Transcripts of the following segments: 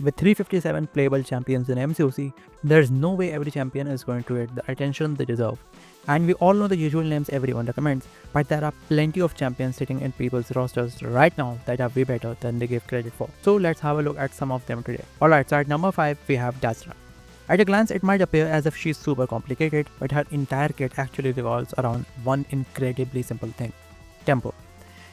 With 357 playable champions in MCOC, there's no way every champion is going to get the attention they deserve. And we all know the usual names everyone recommends, but there are plenty of champions sitting in people's rosters right now that are way better than they give credit for. So let's have a look at some of them today. Alright, so at number 5 we have Dazzler. At a glance it might appear as if she's super complicated, but her entire kit actually revolves around one incredibly simple thing: tempo.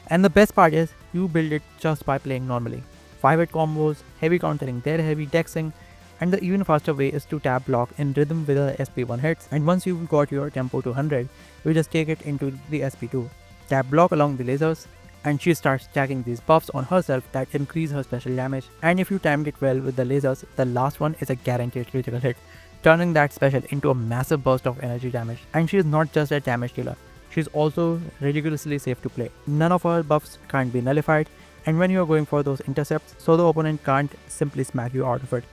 And the best part is, you build it just by playing normally. 5-hit combos, heavy countering their heavy dexing, and the even faster way is to tap block in rhythm with the SP1 hits, and once you've got your tempo to 100, you just take it into the SP2, tap block along the lasers, and she starts stacking these buffs on herself that increase her special damage, and if you timed it well with the lasers, the last one is a guaranteed critical hit, turning that special into a massive burst of energy damage. And she is not just a damage dealer, she's also ridiculously safe to play. None of her buffs can't be nullified, and when you are going for those intercepts, so the opponent can't simply smack you out of it.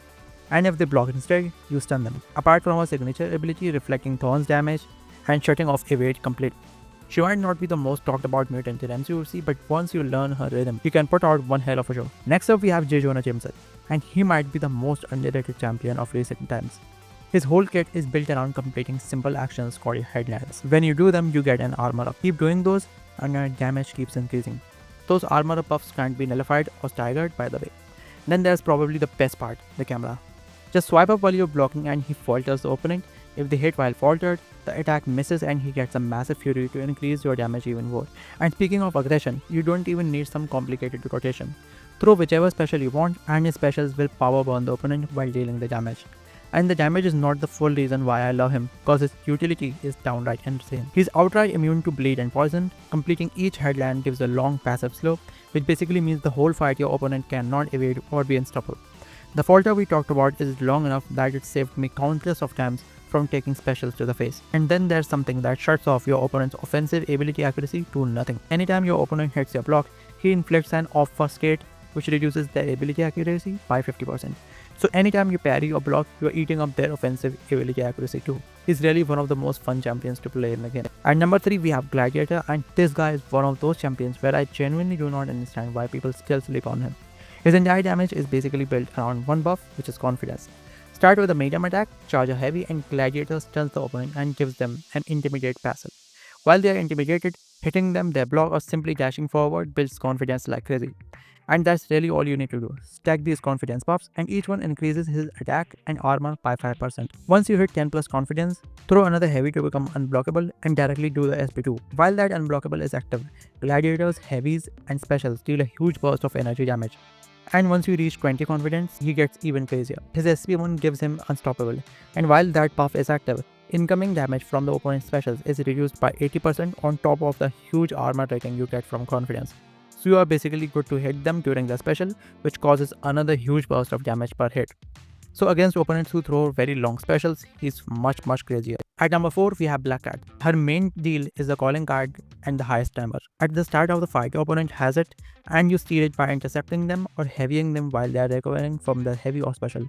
And if they block instead, you stun them. Apart from her signature ability reflecting Thorn's damage and shutting off evade completely. She might not be the most talked about mutant in MCOC, but once you learn her rhythm, you can put out one hell of a show. Next up we have Jonah Jameson, and he might be the most underrated champion of recent times. His whole kit is built around completing simple actions called headlands. When you do them, you get an armor up. Keep doing those and your damage keeps increasing. Those armor buffs can't be nullified or staggered, by the way. Then there's probably the best part, the camera. Just swipe up while you're blocking and he falters the opponent. If they hit while faltered, the attack misses and he gets a massive fury to increase your damage even more. And speaking of aggression, you don't even need some complicated rotation. Throw whichever special you want and his specials will power burn the opponent while dealing the damage. And the damage is not the full reason why I love him, cause his utility is downright insane. He's outright immune to bleed and poison. Completing each headland gives a long passive slope, which basically means the whole fight your opponent cannot evade or be unstoppable. The falter we talked about is long enough that it saved me countless of times from taking specials to the face. And then there's something that shuts off your opponent's offensive ability accuracy to nothing. Anytime your opponent hits your block, he inflicts an off first state, which reduces their ability accuracy by 50%. So anytime you parry or block, you are eating up their offensive ability accuracy too. He's really one of the most fun champions to play in the game. At number 3 we have Gladiator, and this guy is one of those champions where I genuinely do not understand why people still sleep on him. His entire damage is basically built around one buff, which is confidence. Start with a medium attack, charge a heavy, and Gladiator stuns the opponent and gives them an intimidate passive. While they are intimidated, hitting them, their block, or simply dashing forward builds confidence like crazy. And that's really all you need to do. Stack these confidence buffs and each one increases his attack and armor by 5%. Once you hit 10 plus confidence, throw another heavy to become unblockable and directly do the SP2. While that unblockable is active, Gladiator's heavies and specials deal a huge burst of energy damage. And once you reach 20 confidence, he gets even crazier. His SP1 gives him unstoppable, and while that buff is active, incoming damage from the opponent's specials is reduced by 80% on top of the huge armor rating you get from confidence. So you are basically good to hit them during the special, which causes another huge burst of damage per hit. So against opponents who throw very long specials, he's much crazier. At number 4 we have Black Cat. Her main deal is the calling card and the highest timer. At the start of the fight, your opponent has it and you steal it by intercepting them or heavying them while they are recovering from the heavy or special.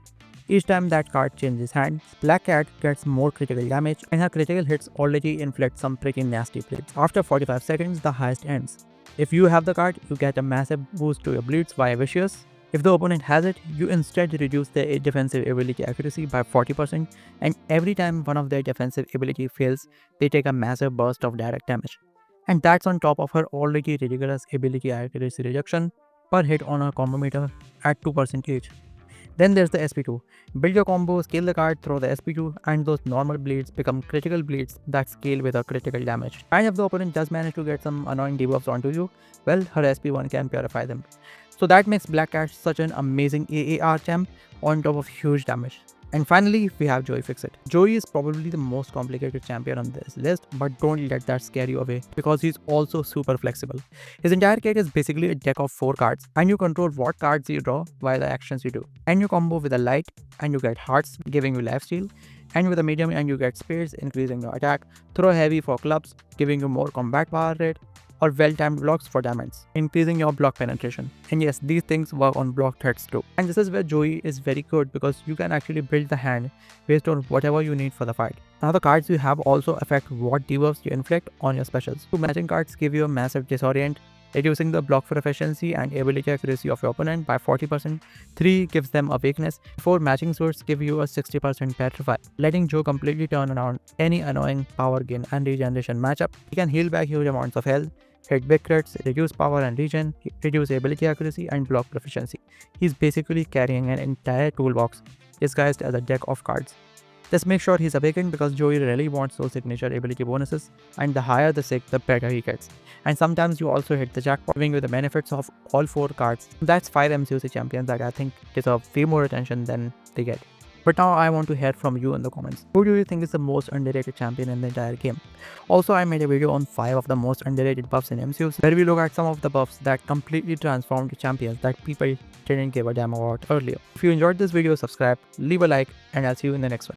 Each time that card changes hands, Black Cat gets more critical damage and her critical hits already inflict some pretty nasty bleeds. After 45 seconds, the highest ends. If you have the card, you get a massive boost to your bleeds via Vicious. If the opponent has it, you instead reduce their defensive ability accuracy by 40%, and every time one of their defensive ability fails, they take a massive burst of direct damage. And that's on top of her already ridiculous ability accuracy reduction per hit on her combo meter at 2% each. Then there's the SP2. Build your combo, scale the card, throw the SP2, and those normal bleeds become critical bleeds that scale with a critical damage. And if the opponent does manage to get some annoying debuffs onto you, well, her SP1 can purify them. So that makes Black Cat such an amazing AAR champ on top of huge damage. And finally, we have Joey Fixit. Joey is probably the most complicated champion on this list, but don't let that scare you away because he's also super flexible. His entire kit is basically a deck of 4 cards, and you control what cards you draw via the actions you do. And you combo with a light and you get hearts, giving you lifesteal, and with a medium and you get spades, increasing your attack. Throw heavy for clubs, giving you more combat power rate, or well-timed blocks for diamonds, increasing your block penetration. And yes, these things work on block threats too. And this is where Joey is very good because you can actually build the hand based on whatever you need for the fight. Now the cards you have also affect what debuffs you inflict on your specials. Two matching cards give you a massive disorient, reducing the block proficiency and ability accuracy of your opponent by 40%. 3 gives them a weakness. 4 matching swords give you a 60% petrify, letting Joe completely turn around any annoying power gain and regeneration matchup. He can heal back huge amounts of health, hit big crits, reduce power and regen, reduce ability accuracy and block proficiency. He's basically carrying an entire toolbox disguised as a deck of cards. Just make sure he's awakened because Joey really wants those signature ability bonuses, and the higher the sig, the better he gets. And sometimes you also hit the jackpot, giving you the benefits of all 4 cards. That's 5 MCOC champions that I think deserve way more attention than they get. But now I want to hear from you in the comments. Who do you think is the most underrated champion in the entire game? Also, I made a video on 5 of the most underrated buffs in MCOC, where we look at some of the buffs that completely transformed champions that people didn't give a damn about earlier. If you enjoyed this video, subscribe, leave a like, and I'll see you in the next one.